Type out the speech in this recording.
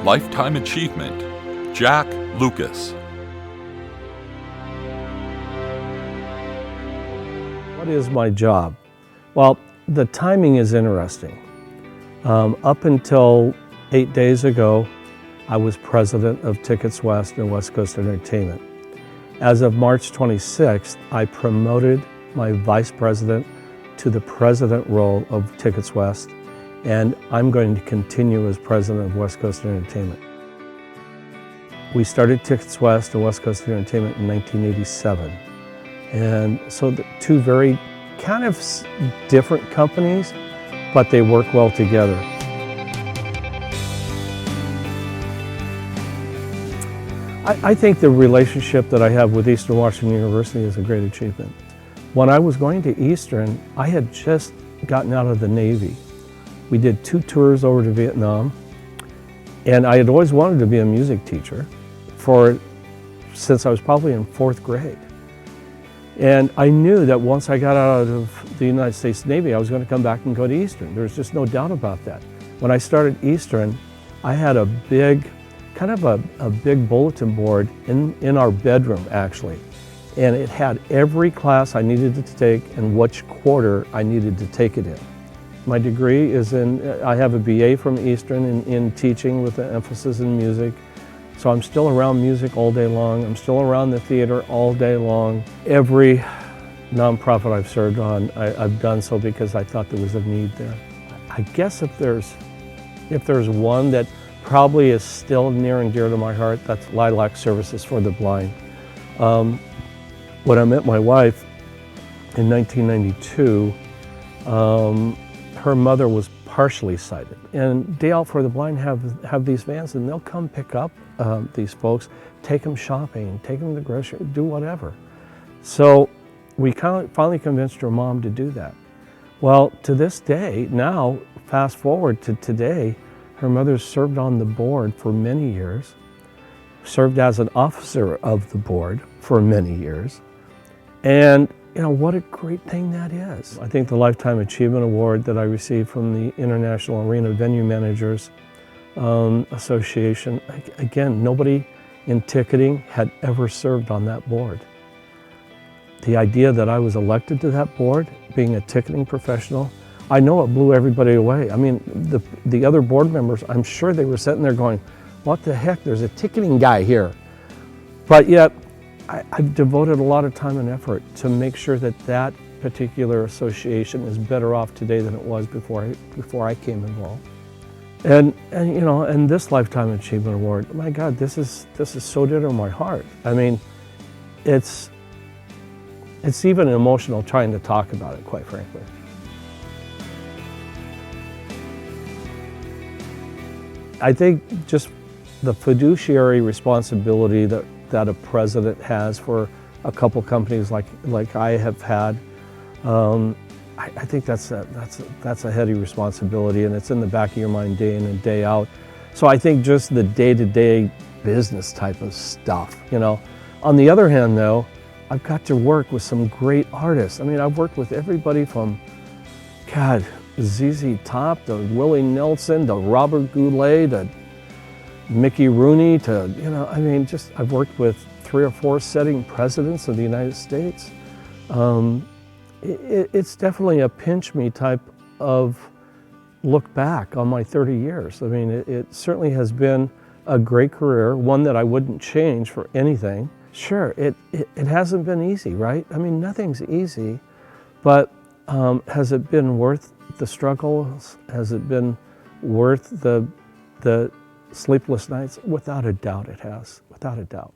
Lifetime Achievement, Jack Lucas. What is my job? Well, the timing is interesting. Up until 8 days ago, I was president of Tickets West and West Coast Entertainment. As of March 26th, I promoted my vice president to the president role of Tickets West, and I'm going to continue as president of West Coast Entertainment. We started Tickets West and West Coast Entertainment in 1987. And so the two very kind of different companies, but they work well together. I think the relationship that I have with Eastern Washington University is a great achievement. When I was going to Eastern, I had just gotten out of the Navy. We did 2 tours over to Vietnam, and I had always wanted to be a music teacher since I was probably in 4th grade. And I knew that once I got out of the United States Navy, I was going to come back and go to Eastern. There was just no doubt about that. When I started Eastern, I had a big, kind of a big bulletin board in our bedroom, actually. And it had every class I needed to take and which quarter I needed to take it in. My degree is I have a BA from Eastern in teaching with an emphasis in music. So I'm still around music all day long. I'm still around the theater all day long. Every nonprofit I've served on, I've done so because I thought there was a need there. I guess if there's one that probably is still near and dear to my heart, that's Lilac Services for the Blind. When I met my wife in 1992, her mother was partially sighted. And Day Out for the Blind have these vans, and they'll come pick up these folks, take them shopping, take them to the grocery, do whatever. So we finally convinced her mom to do that. Well, to this day, now, fast forward to today, her mother served on the board for many years, served as an officer of the board for many years, and you know, what a great thing that is. I think the Lifetime Achievement Award that I received from the International Arena Venue Managers Association, again, nobody in ticketing had ever served on that board. The idea that I was elected to that board, being a ticketing professional, I know it blew everybody away. I mean, the other board members, I'm sure they were sitting there going, what the heck, there's a ticketing guy here. But yet, I've devoted a lot of time and effort to make sure that that particular association is better off today than it was before I came involved. And you know, and this Lifetime Achievement Award, my God, this is so dear to my heart. I mean, it's even emotional trying to talk about it, quite frankly. I think just the fiduciary responsibility that a president has for a couple companies like I have had, I think that's a heavy responsibility, and it's in the back of your mind day in and day out. So I think just the day-to-day business type of stuff, you know. On the other hand, though, I've got to work with some great artists. I mean, I've worked with everybody from, God, ZZ Top to Willie Nelson to Robert Goulet to Mickey Rooney to, you know, I mean, I've worked with 3 or 4 sitting presidents of the United States. It's definitely a pinch me type of look back on my 30 years. I mean, it certainly has been a great career, one that I wouldn't change for anything. Sure, it hasn't been easy, right? I mean, nothing's easy, but has it been worth the struggles? Has it been worth the sleepless nights? Without a doubt it has, without a doubt.